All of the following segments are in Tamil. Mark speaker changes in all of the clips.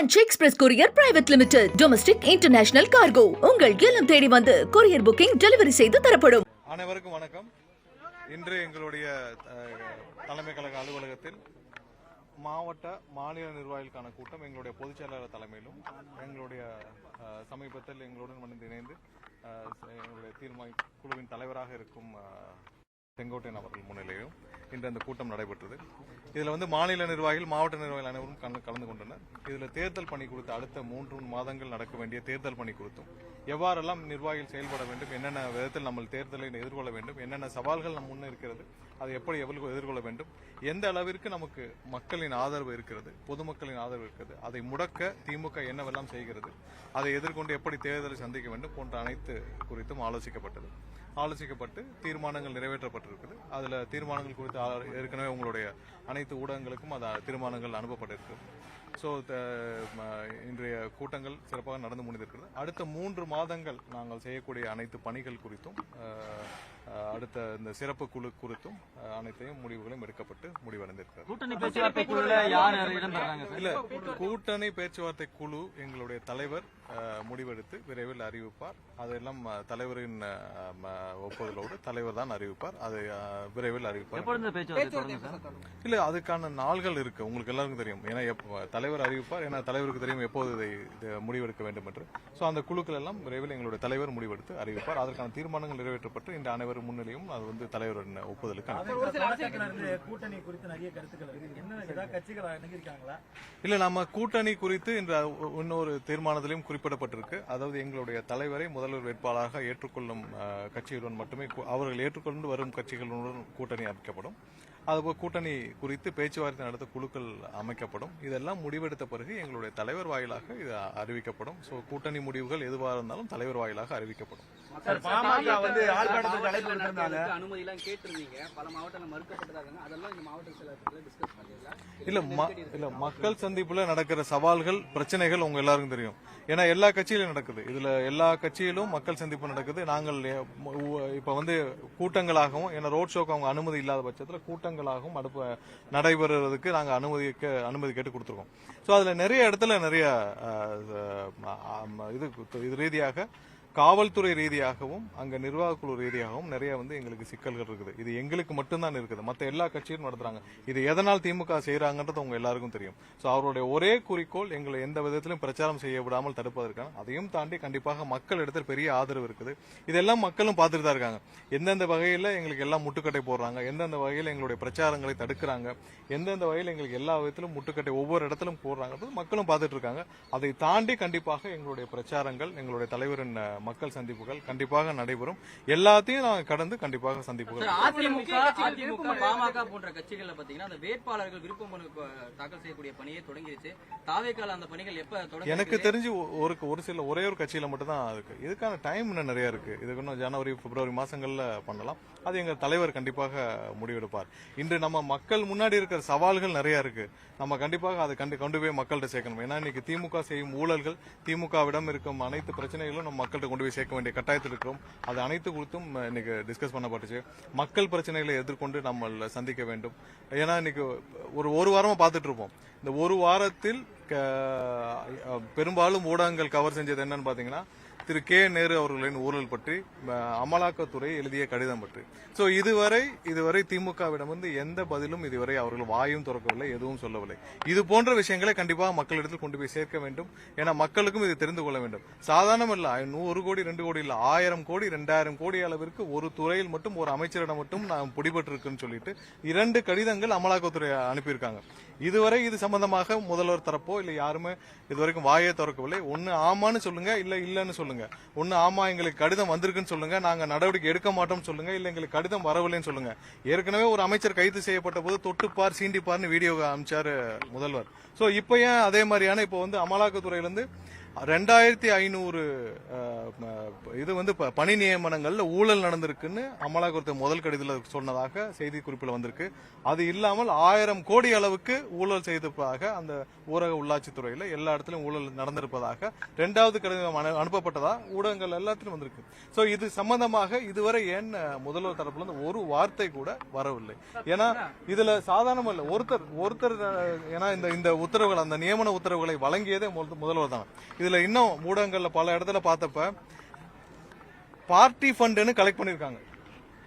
Speaker 1: Ranch Express Courier Private Limited. Domestic International Cargo. உங்கள் இல்லம் தேடி வந்து courier booking delivery செய்து தரப்படும்.
Speaker 2: அனைவருக்கும் வணக்கம். இன்று எங்களுடைய தலைமை கழக அலுவலகத்தில் மாவட்ட மாநில நிர்வாகிகளுக்கான கூட்டம் எங்களுடைய பொதுச் செயலாளர் தலைமையிலும் எங்களுடைய சமீபத்தில் எங்களுடன் வந்து இணைந்து எங்களுடைய தீர்மான குழுவின் தலைவராக இருக்கும் செங்கோட்டையன் அவர்கள் முன்னிலையும் இன்று அந்த கூட்டம் நடைபெற்றது. இதில் வந்து மாநில நிர்வாகிகள் மாவட்ட நிர்வாகிகள் அனைவரும் கலந்து கொண்டனர். இதில் தேர்தல் பணி குறித்து அடுத்த 3 மாதங்கள் நடக்க வேண்டிய தேர்தல் பணி குறித்தும் எவ்வாறெல்லாம் நிர்வாகிகள் செயல்பட வேண்டும், என்னென்ன விதத்தில் நம்ம தேர்தலை எதிர்கொள்ள வேண்டும், என்னென்ன சவால்கள் நம் முன்னே இருக்கிறது, அதை எப்படி எவ்வளவு எதிர்கொள்ள வேண்டும், எந்த அளவிற்கு நமக்கு மக்களின் ஆதரவு இருக்கிறது, பொதுமக்களின் ஆதரவு இருக்கிறது, அதை முடக்க திமுக என்னவெல்லாம் செய்கிறது, அதை எதிர்கொண்டு எப்படி தேர்தலை சந்திக்க வேண்டும் போன்ற அனைத்து குறித்தும் ஆலோசிக்கப்பட்டு தீர்மானங்கள் நிறைவேற்றப்பட்டிருக்குது. அதில் தீர்மானங்கள் குறித்து ஏற்கனவே உங்களுடைய அனைத்து ஊடகங்களுக்கும் அந்த தீர்மானங்கள் அனுப்பப்பட்டிருக்கு. ஸோ இன்றைய கூட்டங்கள் சிறப்பாக நடந்து முடிந்திருக்கிறது. அடுத்த 3 மாதங்கள் நாங்கள் செய்யக்கூடிய அனைத்து பணிகள் குறித்தும் அடுத்த இந்த சிறப்பு குழு குறித்தும் அனைத்தையும் முடிவுகளும் எடுக்கப்பட்டு முடிவடைந்திருக்கிறது. கூட்டணி பேச்சுவார்த்தை குழு எங்களுடைய தலைவர் முடிவெடுத்து விரைவில் அறிவிப்பார். அதெல்லாம் தலைவரின் ஒப்புதலோடு தலைவர் தான் அறிவிப்பார். அதை விரைவில் அறிவிப்பார். இல்ல, அதுக்கான நாள்கள் இருக்கு, உங்களுக்கு எல்லாருக்கும் தெரியும். ஏன்னா தலைவர் அறிவிப்பார், ஏன்னா தலைவருக்கு தெரியும் எப்போது இதை முடிவெடுக்க வேண்டும் என்று. சோ அந்த குழுக்கள் எல்லாம் விரைவில் எங்களுடைய தலைவர் முடிவெடுத்து அறிவிப்பார். அதற்கான தீர்மானங்கள் நிறைவேற்றப்பட்டு இந்த அனைவரும் முன்னிலையும் அது வந்து தலைவரின் ஒப்புதலுக்கு இல்ல, நம்ம கூட்டணி குறித்து இன்று இன்னொரு தீர்மானத்திலும் குறிப்பிடப்பட்டிருக்கு. அதாவது எங்களுடைய தலைவரை முதல்வர் வேட்பாளராக ஏற்றுக்கொள்ளும் கட்சிகளுடன் மட்டுமே அவர்கள் ஏற்றுக்கொண்டு வரும் கட்சிகளுடன் கூட்டணி அமைக்கப்படும். அதுபோல் கூட்டணி குறித்து பேச்சுவார்த்தை நடத்த குழுக்கள் அமைக்கப்படும். இதெல்லாம் முடிவெடுத்த பிறகு எங்களுடைய தலைவர் வாயிலாக இது அறிவிக்கப்படும். சோ கூட்டணி முடிவுகள் எதுவாக இருந்தாலும் தலைவர் வாயிலாக அறிவிக்கப்படும். இல்ல, மக்கள் சந்திப்புல நடக்கிற சவால்கள் பிரச்சனைகள் உங்க எல்லாருக்கும் தெரியும். ஏன்னா எல்லா கட்சியிலும் நடக்குது. இதுல எல்லா கட்சியிலும் மக்கள் சந்திப்பு நடக்குது. நாங்கள் இப்ப வந்து கூட்டங்களாகவும், ஏன்னா ரோட் ஷோக்கு அவங்க அனுமதி இல்லாத பட்சத்தில் கூட்டங்களாகவும் நடைபெறுவதற்கு நாங்கள் அனுமதி கேட்டு கொடுத்துருக்கோம். சோ அதுல நிறைய இடத்துல நிறைய இது ரீதியாக காவல்துறை ரீதியாகவும் அங்க நிர்வாக குழு ரீதியாகவும் நிறைய வந்து எங்களுக்கு சிக்கல்கள் இருக்குது. இது எங்களுக்கு மட்டும்தான் இருக்குது, மற்ற எல்லா கட்சியும் நடத்துறாங்க. இது எதனால் திமுக செய்யறாங்கன்றது உங்க எல்லாருக்கும் தெரியும். சோ அவருடைய ஒரே குறிக்கோள் எங்களை எந்த விதத்திலும் பிரச்சாரம் செய்ய விடாமல் தடுப்பதற்கான. அதையும் தாண்டி கண்டிப்பாக மக்கள் இடத்துல பெரிய ஆதரவு இருக்குது. இதெல்லாம் மக்களும் பார்த்துட்டு தான் இருக்காங்க. எந்தெந்த வகையில எங்களுக்கு எல்லாம் முட்டுக்கட்டை போடுறாங்க, எந்தெந்த வகையில் எங்களுடைய பிரச்சாரங்களை தடுக்கிறாங்க, எந்தெந்த வகையில் எங்களுக்கு எல்லா விதத்திலும் முட்டுக்கட்டை ஒவ்வொரு இடத்திலும் போடுறாங்க, மக்களும் பார்த்துட்டு இருக்காங்க. அதை தாண்டி கண்டிப்பாக எங்களுடைய பிரச்சாரங்கள், எங்களுடைய தலைவரின் மக்கள் சந்திப்புகள் கண்டிப்பாக நடைபெறும். எல்லாத்தையும் நாங்கள் கடந்து கண்டிப்பாக சந்திப்புகள்.
Speaker 3: அதிமுக பாமக போன்ற கட்சிகள் பாத்தீங்கன்னா அந்த வேட்பாளர்கள் விருப்ப மனு தாக்கல் செய்யக்கூடிய பணியை தொடங்கிடுச்சு. தாவேக்கால அந்த பணிகள் எப்ப தொடங்கும்? எனக்கு தெரிஞ்சு
Speaker 2: ஒரே ஒரு கட்சியில மட்டும் தான் இருக்கு. இதுக்கான டைம் இன்னும் நிறைய இருக்கு. இதுக்கு இன்னும் ஜனவரி பிப்ரவரி மாசங்கள்ல பண்ணலாம். அது எங்க தலைவர் கண்டிப்பாக முடிவெடுப்பார். இன்று நம்ம மக்கள் முன்னாடி இருக்கிற சவால்கள் நிறைய இருக்கு. நம்ம கண்டிப்பாக அதை கொண்டு போய் மக்கள்கிட்ட சேர்க்கணும். ஏன்னா இன்னைக்கு திமுக செய்யும் ஊழல்கள், திமுகவிடம் இருக்கும் அனைத்து பிரச்சனைகளும் நம்ம மக்கள்கிட்ட கொண்டு போய் சேர்க்க வேண்டிய கட்டாயத்தில் இருக்கிறோம். அது அனைத்து குறித்தும் இன்னைக்கு டிஸ்கஸ் பண்ணப்பட்டுச்சு. மக்கள் பிரச்சனைகளை எதிர்கொண்டு நம்ம சந்திக்க வேண்டும். ஏன்னா இன்னைக்கு ஒரு வாரமா பார்த்துட்டு இருப்போம். இந்த ஒரு வாரத்தில் பெரும்பாலும் ஊடகங்கள் கவர் செஞ்சது என்னன்னு பாத்தீங்கன்னா, திரு கே நேரு அவர்களின் ஊழல் பற்றி அமலாக்கத்துறை எழுதிய கடிதம் பற்றி. சோ இதுவரை திமுகவிடமிருந்து எந்த பதிலும் இதுவரை அவர்கள் வாயும் திறக்கவில்லை, எதுவும் சொல்லவில்லை. இது போன்ற விஷயங்களை கண்டிப்பாக மக்களிடத்தில் கொண்டு போய் சேர்க்க வேண்டும். ஏன்னா மக்களுக்கும் இது தெரிந்து கொள்ள வேண்டும். சாதாரணம் இல்ல, 1 கோடி 2 கோடி இல்ல, 1000 கோடி 2000 கோடி அளவிற்கு ஒரு துறையில் மட்டும் ஒரு அமைச்சரிடம் மட்டும் நாம் பிடிபட்டு இருக்குன்னு சொல்லிட்டு 2 கடிதங்கள் அமலாக்கத்துறை அனுப்பியிருக்காங்க. இதுவரை இது சம்பந்தமாக முதல்வர் தரப்போ இல்ல யாருமே இதுவரைக்கும் வாயே திறக்கவில்லை. ஒன்னு ஆமான்னு சொல்லுங்க, இல்ல இல்லன்னு சொல்லுங்க. ஒன்னு ஆமா எங்களுக்கு கடிதம் வந்திருக்குன்னு சொல்லுங்க, நாங்க நடவடிக்கை எடுக்க மாட்டோம்னு சொல்லுங்க, இல்ல எங்களுக்கு கடிதம் வரவில்லைன்னு சொல்லுங்க. ஏற்கனவே ஒரு அமைச்சர் கைது செய்யப்பட்ட போது தொட்டுப்பார் சீண்டிப்பார்னு வீடியோ அமைச்சாரு முதல்வர். சோ இப்ப ஏன் அதே மாதிரியான இப்போ வந்து அமலாக்கத்துறையிலிருந்து 2500 இது வந்து பணி நியமனங்கள்ல ஊழல் நடந்திருக்குன்னு அமலாக்கத்துறை முதல் கடிதத்தில் சொன்னதாக செய்தி குறிப்பில் வந்திருக்கு. அது இல்லாமல் 1000 கோடி அளவுக்கு ஊழல் செய்ததாக அந்த ஊரக உள்ளாட்சி துறையில எல்லா இடத்துலயும் ஊழல் நடந்திருப்பதாக 2வது கடிதம் அனுப்பப்பட்டதா ஊடகங்கள் எல்லாத்திலும் வந்திருக்கு. சோ இது சம்பந்தமாக இதுவரை ஏன் முதல்வர் தரப்புல இருந்து ஒரு வார்த்தை கூட வரவில்லை. ஏன்னா இதுல சாதாரணம் இல்ல, ஒருத்தர் ஏன்னா இந்த உத்தரவுகள், அந்த நியமன உத்தரவுகளை வழங்கியதே முதல்வர் தான். இதுல இன்னும் ஊடகங்கள்ல பல இடத்துல பார்த்தப்ப பார்ட்டி ஃபண்டுன்னு கலெக்ட் பண்ணிருக்காங்க.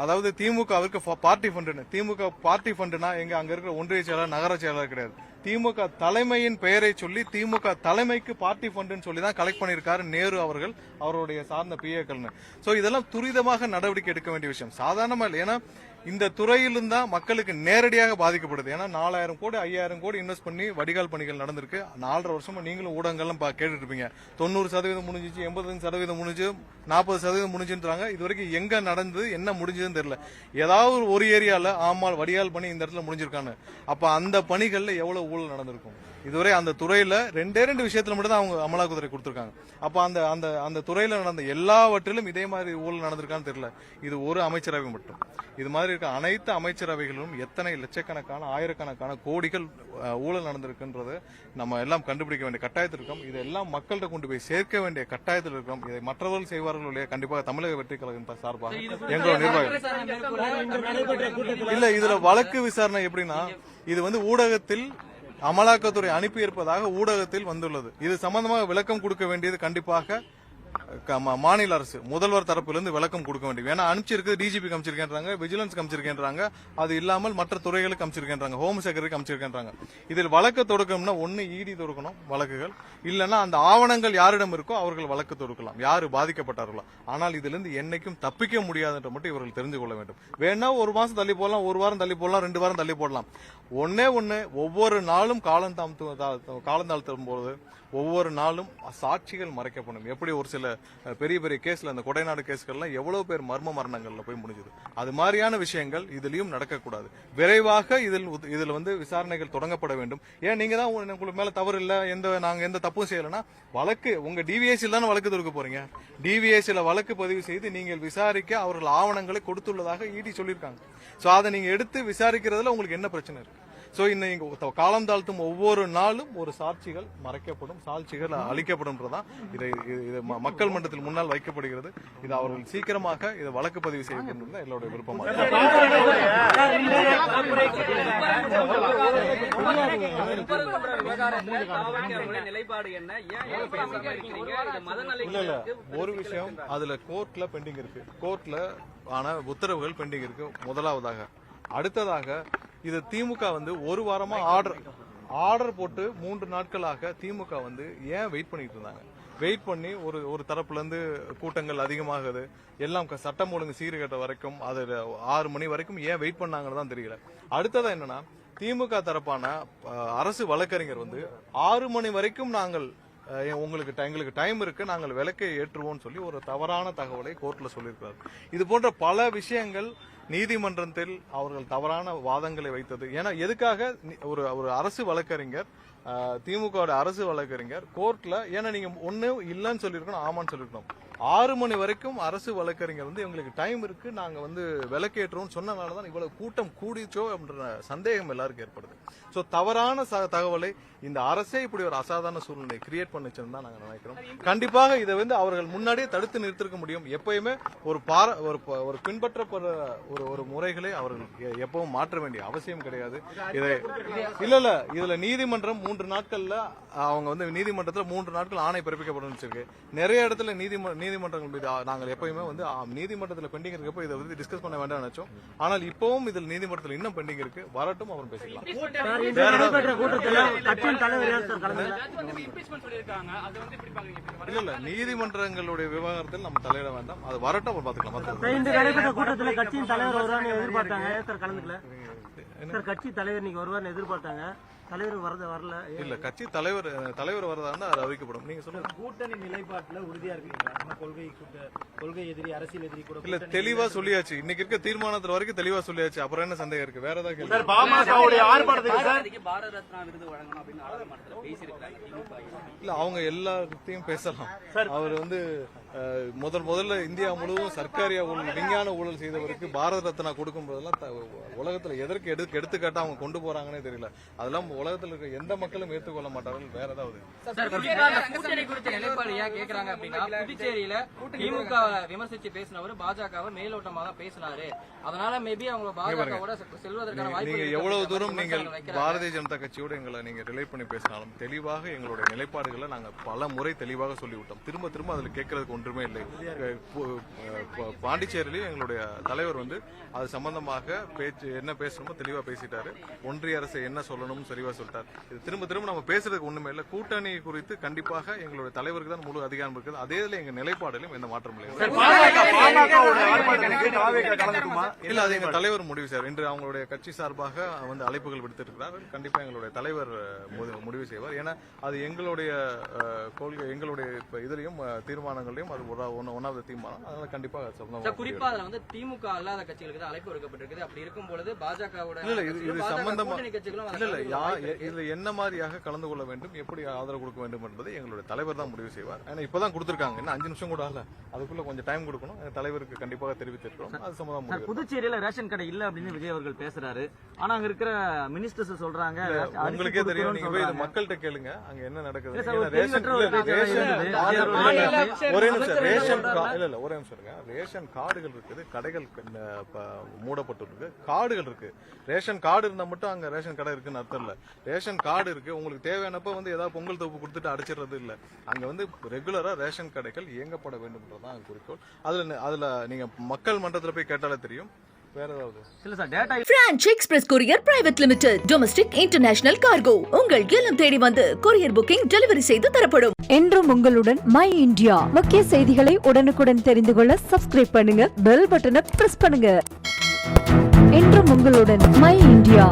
Speaker 2: அதாவது திமுகவிற்கு பார்ட்டி ஃபண்டுன்னு. திமுக பார்ட்டி ஃபண்டுனா எங்க அங்க இருக்கிற ஒன்றிய செயலாளர், நகர செயலாளர் கிடையாது. திமுக தலைமையின் பெயரை சொல்லி திமுக தலைமைக்கு பார்ட்டி ஃபண்டுன்னு சொல்லி தான் கலெக்ட் பண்ணியிருக்காரு நேரு அவர்கள், அவருடைய சார்ந்த பிஏக்கள்னு. சோ இதெல்லாம் துரிதமாக நடவடிக்கை எடுக்க வேண்டிய விஷயம், சாதாரணமா இல்லை. ஏன்னா இந்த துறையிலும் தான் மக்களுக்கு நேரடியாக பாதிக்கப்படுது. ஏன்னா 4000 கோடி 5000 கோடி இன்வெஸ்ட் பண்ணி வடிகால் பணிகள் நடந்திருக்கு. 4.5 வருஷமா நீங்களும் ஊடகங்கள்லாம் கேட்டுட்டு இருப்பீங்க. 90% முடிஞ்சிச்சு, 85% முடிஞ்சு, 40% முடிஞ்சுன்றாங்க. இது வரைக்கும் எங்க நடந்தது, என்ன முடிஞ்சதுன்னு தெரியல. ஏதாவது ஒரு ஏரியால ஆமால் வடிகால் பணி இந்த இடத்துல முடிஞ்சிருக்கான்னு. அப்ப அந்த பணிகள்ல எவ்வளவு ஊழல் நடந்திருக்கும். இதுவரை அந்த துறையில 2 விஷயத்துல மட்டும் தான் அவங்க அமலாக்கத்துறை கொடுத்திருக்காங்க. அப்ப அந்த துறையில நடந்த எல்லாவற்றிலும் இதே மாதிரி ஊழல் நடந்திருக்கான்னு தெரியல. இது ஒரு அமைச்சரவை மட்டும். இது மாதிரி இருக்க அனைத்து அமைச்சரவைகளிலும் எத்தனை லட்சக்கணக்கான, ஆயிரக்கணக்கான கோடிகள் ஊழல் நடந்திருக்குன்றது நம்ம எல்லாம் கண்டுபிடிக்க வேண்டிய கட்டாயத்தில் இருக்கோம். இதெல்லாம் மக்கள்கிட்ட கொண்டு போய் சேர்க்க வேண்டிய கட்டாயத்தில் இருக்கோம். இதை மற்றவர்கள் செய்வார்கள் இல்லையா, கண்டிப்பாக தமிழக வெற்றி கழகம் சார்பாக எங்களோட நிர்வாகம் இல்ல. இதுல வழக்கு விசாரணை எப்படின்னா, இது வந்து ஊடகத்தில் அமலாக்கத்துறை அனுப்பியிருப்பதாக ஊடகத்தில் வந்துள்ளது. இது சம்பந்தமாக விளக்கம் கொடுக்க வேண்டியது கண்டிப்பாக மாநில அரசு, முதல்வர் தரப்பிலிருந்து விளக்கம் கொடுக்க வேண்டும். ஏன்னா அனுப்பிச்சிருக்கு, டிஜிபி அமைச்சிருக்கேன்றாங்க, விஜிலன்ஸ் அமைச்சிருக்கேன்றாங்க, அது இல்லாமல் மற்ற துறைகளுக்கு அமைச்சிருக்கேன்றாங்க, ஹோம் செக்ரட்டரி அமைச்சிருக்கேன்றாங்க. இதில் வழக்கு தொடுக்கணும்னா ஒன்னு இடி தொடுக்கணும் வழக்குகள், இல்லைன்னா அந்த ஆவணங்கள் யாரிடம் இருக்கோ அவர்கள் வழக்கு தொடுக்கலாம், யாரு பாதிக்கப்பட்டார்களோ. ஆனால் இதிலிருந்து என்னைக்கும் தப்பிக்க முடியாதுன்ற மட்டும் இவர்கள் தெரிந்து கொள்ள வேண்டும். வேணா ஒரு மாசம் தள்ளி போடலாம், ஒரு வாரம் தள்ளி போடலாம், 2 வாரம் தள்ளி போடலாம். ஒன்னே ஒவ்வொரு நாளும் காலந்தாழ்த்தும் போது ஒவ்வொரு நாளும் சாட்சிகள் மறைக்கப்படும். எப்படி ஒரு சில பெரிய பெரிய கேஸ்ல, அந்த கொடைநாடு கேஸ்கள்லாம் எவ்வளவு பேர் மர்ம மரணங்கள்ல போய் முடிஞ்சது. அது மாதிரியான விஷயங்கள் இதுலயும் நடக்கக்கூடாது. விரைவாக இதில் வந்து விசாரணைகள் தொடங்கப்பட வேண்டும். ஏன் நீங்க தான் உங்களுக்கு மேல தவறு இல்ல, நாங்க எந்த தப்பும் செய்யலன்னா வழக்கு உங்க டிவிஎஸ்சில தானே வழக்கு தொடுக்க போறீங்க. டிவிஎஸ்சில வழக்கு பதிவு செய்து நீங்கள் விசாரிக்க அவர்கள் ஆவணங்களை கொடுத்துள்ளதாக இடி சொல்லியிருக்காங்க. சோ அதை நீங்க எடுத்து விசாரிக்கிறதுல உங்களுக்கு என்ன பிரச்சனை இருக்கு? சோ இன்னைக்கு காலம் தாழ்த்தும் ஒவ்வொரு நாளும் ஒரு சாட்சிகள் மறைக்கப்படும், சாட்சிகள் அளிக்கப்படும்ன்றதான் இது மக்கள் மன்றத்தில் முன்னால் வைக்கப்படுகிறது. இது அவர்கள் சீக்கிரமாக இதை வழக்கு பதிவு செய்ய வேண்டும் தான் எங்களுடைய விருப்பமாக. இல்ல ஒரு விஷயம் அதுல கோர்ட்ல பெண்டிங் இருக்கு, கோர்ட்ல ஆன உத்தரவுகள் பெண்டிங் இருக்கு முதலாவதாக. அடுத்ததாக இது திமுக வந்து ஒரு வாரமா ஆர்டர் போட்டு 3 நாட்களாக திமுக வந்து ஏன் வெயிட் பண்ணிட்டு இருந்தாங்க. வெயிட் பண்ணி ஒரு தரப்புல இருந்து கூட்டங்கள் அதிகமாகுது, எல்லாம் சட்டம் ஒழுங்கு சீர்கேட்ட வரைக்கும், அது 6 மணி வரைக்கும் ஏன் வெயிட் பண்ணாங்கன்னு தான் தெரியல. அடுத்ததா என்னன்னா, திமுக தரப்பான அரசு வழக்கறிஞர் வந்து 6 மணி வரைக்கும் எங்களுக்கு டைம் இருக்கு, நாங்கள் விளக்கை ஏற்றுவோம் சொல்லி ஒரு தவறான தகவலை கோர்ட்ல சொல்லியிருக்கிறார். இது போன்ற பல விஷயங்கள் நீதிமன்றத்தில் அவர்கள் தவறான வாதங்களை வைத்தது. ஏன்னா எதுக்காக ஒரு அரசு வழக்கறிஞர், திமுக அரசு வழக்கறிஞர் கோர்ட்ல, ஏன்னா நீங்க ஒண்ணு இல்லன்னு சொல்லிருக்கணும், ஆமான்னு சொல்லிருக்கணும். 6 மணி வரைக்கும் அரசு வழக்கறிஞர் வந்து எங்களுக்கு டைம் இருக்கு, நாங்க வந்து விளக்கேற்றோம் சொன்னனாலதான் இவ்வளவு கூட்டம் கூடிச்சோ என்ற சந்தேகம் எல்லாருக்கும் ஏற்படுது. சோ தவறான தகவலை இந்த அரசே இப்படி ஒரு அசாதாரண சூழ்நிலை கிரியேட் பண்ணிச்சுன்னு தான் நாங்க நினைக்கிறோம். கண்டிப்பாக இதை வந்து அவர்கள் முன்னாடியே தடுத்து நிறுத்திருக்க முடியும். எப்பயுமே ஒரு பின்பற்றப்படுற ஒரு முறைகளை அவர்கள் எப்பவும் மாற்ற வேண்டிய அவசியம் கிடையாது. இல்ல இதுல நீதிமன்றம் 3 நாட்கள்ல அவங்க வந்து நீதிமன்றத்தில் 3 நாட்கள் ஆணை பிறப்பிக்கப்படும் வச்சிருக்கு. நிறைய இடத்துல நீதிமன்றங்கள் மீது நாங்கள் எப்பயுமே வந்து நீதிமன்றத்தில் பெண்டிங் இருக்கப்போ இதை வந்து டிஸ்கஸ் பண்ண வேண்டாம் நினைச்சோம். ஆனால் இப்பவும் இதில் நீதிமன்றத்தில் இன்னும் பெண்டிங் இருக்கு, வரட்டும் அப்புறம் பேசிக்கலாம். இல்ல நீதிமன்றங்களுடைய விவகாரத்தில் நம்ம தலையிட வேண்டாம், அது வரட்டும் அப்புறம் பாத்துக்கலாம்.
Speaker 4: கூட்டத்தில் கட்சியின் தலைவர் வருவார்னு எதிர்பார்த்தாங்க, கலந்துக்கல. கட்சி தலைவர் இன்னைக்கு வருவார்னு எதிர்பார்த்தாங்க, தலைவர் வரல.
Speaker 2: இல்ல கட்சி தலைவர் வரதா இருந்தா அது அறிவிக்கப்படும். நீங்க சொல்லுங்க.
Speaker 4: கூட்டணி நிலைப்பாட்டுல உறுதியா இருக்கீங்களா? நம்ம கொள்கை எதிரி, அரசியல் எதிரி கூட
Speaker 2: இல்ல தெளிவா சொல்லியாச்சு. இன்னைக்கு இருக்க தீர்மானத்துல வரைக்கும் தெளிவா சொல்லியாச்சு. அப்புறம் என்ன சந்தேகம் இருக்கு? வேற ஏதாவது கேள்வி?
Speaker 4: பாமகவுடைய ஆர்ப்பாட்டத்துக்கு சார்
Speaker 3: பாரத ரத்னா விருது வழங்கணும் அப்படின்னு நாடாளுமன்றத்துல பேசியிருக்காங்க திமுக.
Speaker 2: இல்ல அவங்க எல்லாத்தையும் பேசலாம். அவர் முதல்ல இந்தியா முழுவதும் சர்க்காரியா ஊழல், விஞ்ஞான ஊழல் செய்தவருக்கு பாரத ரத்னா கொடுக்கும் போதெல்லாம் உலகத்துல எதற்கு எடுத்துக்காட்டா அவங்க கொண்டு போறாங்கன்னே தெரியல. அதெல்லாம் உலகத்துல இருக்க எந்த மக்களும் ஏற்றுக்கொள்ள மாட்டார்கள். வேற ஏதாவது
Speaker 3: கூட்டணி குறித்த நிலைப்பாடு ஏன் கேக்குறாங்க அப்படின்னா, புதுச்சேரியில திமுக விமர்சிச்சு பேசினவர் பாஜகவை மேலோட்டமாக தான் பேசினாரு. அதனால மேபி அவங்க பாஜகவோட செல்வதற்கான வாய்ப்பு.
Speaker 2: நீங்க எவ்வளவு தூரம் நீங்கள் பாரதிய ஜனதா கட்சியோட எங்களை நீங்க ரிலேட் பண்ணி பேசினாலும் தெளிவாக எங்களுடைய நிலைப்பாடுகளை நாங்க பல முறை தெளிவாக சொல்லிவிட்டோம். திரும்ப அதுல கேட்கறதுக்கு ஒன்றுமே இல்லை. பாண்டிச்சேரியிலேயும் எங்களுடைய தலைவர் அது சம்பந்தமாக என்ன பேசணுமோ தெளிவா பேசிட்டாரு. ஒன்றிய அரசு என்ன சொல்லணும்னு தெளிவா சொல்லிட்டாரு. இது திரும்ப நம்ம பேசுறதுக்கு ஒண்ணுமே இல்லை. கூட்டணி குறித்து கண்டிப்பாக எங்களுடைய தலைவருக்கு தான் முழு அதிகாரம் இருக்குது. அதே இதுல எங்க நிலைப்பாடிலும் எந்த மாற்றம் இல்லை. இல்ல அது எங்க தலைவர் முடிவு செய்வார். இன்று அவங்களுடைய கட்சி சார்பாக அழைப்புகள் விடுத்திருக்கிறார். கண்டிப்பா எங்களுடைய தலைவர் முடிவு செய்வார். ஏன்னா அது எங்களுடைய கொள்கை, எங்களுடைய இதுலயும் தீர்மானங்களையும் அது ஒன்னாவது தீர்மானம். அதனால கண்டிப்பா
Speaker 3: குறிப்பா அதுல திமுக அல்லாத கட்சிகளுக்கு தான் அழைப்பு விடுக்கப்பட்டிருக்குது. அப்படி இருக்கும் பொழுது பாஜகவோட
Speaker 2: இது சம்பந்தமா இதுல என்ன மாதிரியாக கலந்து கொள்ள வேண்டும், எப்படி ஆதரவு கொடுக்க வேண்டும் என்பதை எங்களுடைய தலைவர் தான் முடிவு செய்வார். ஏன்னா இப்பதான் கொடுத்திருக்காங்க, இன்னும் 5 நிமிஷம் கூட ஆகல. அதுக்குள்ள கொஞ்சம் டைம் கொடுக்கணும். தலைவருக்கு கண்டிப்பாக தெரிவித்திருக்கிறோம். அது சம்பந்தமா
Speaker 4: புதுச்சேரியில ரேஷன் கடை இல்ல அப்படின்னு விஜய் அவர்கள் பேசுறாரு. ஆனா அங்க இருக்கிற மினிஸ்டர்ஸ் சொல்றாங்க.
Speaker 2: உங்களுக்கே தெரியும், நீங்க போய் மக்கள்கிட்ட கேளுங்க அங்க என்ன நடக்குது. ரேஷன் கார்டுகள் இருக்குது, கடைகள் மூடப்பட்டிருக்கு, கார்டுகள் இருக்கு. ரேஷன் கார்டு இருந்தா மட்டும் அங்க ரேஷன் கடை இருக்குன்னு அர்த்தம் இல்ல. ரேஷன் கார்டு இருக்கு, உங்களுக்கு தேவையானப்ப ஏதாவது பொங்கல் தொகுப்பு கொடுத்துட்டு அடிச்சிடுறது இல்ல. அங்க ரெகுலரா ரேஷன் கடைகள் இயங்கப்பட வேண்டும்ன்றதான் குறிக்கோள். அதுல நீங்க மக்கள் மன்றத்துல போய் கேட்டாலே தெரியும்.
Speaker 1: Branch express courier private limited domestic international cargo உங்கள் இல்லம் தேடி வந்து கொரியர் புக்கிங் டெலிவரி செய்து தரப்படும்.
Speaker 5: என்றும் உங்களுடன் மை இந்தியா. முக்கிய செய்திகளை உடனுக்குடன் தெரிந்து கொள்ள சப்ஸ்கிரைப் பண்ணுங்க, பெல் பட்டனை பிரஸ் பண்ணுங்க. என்றும் உங்களுடன் மை இந்தியா.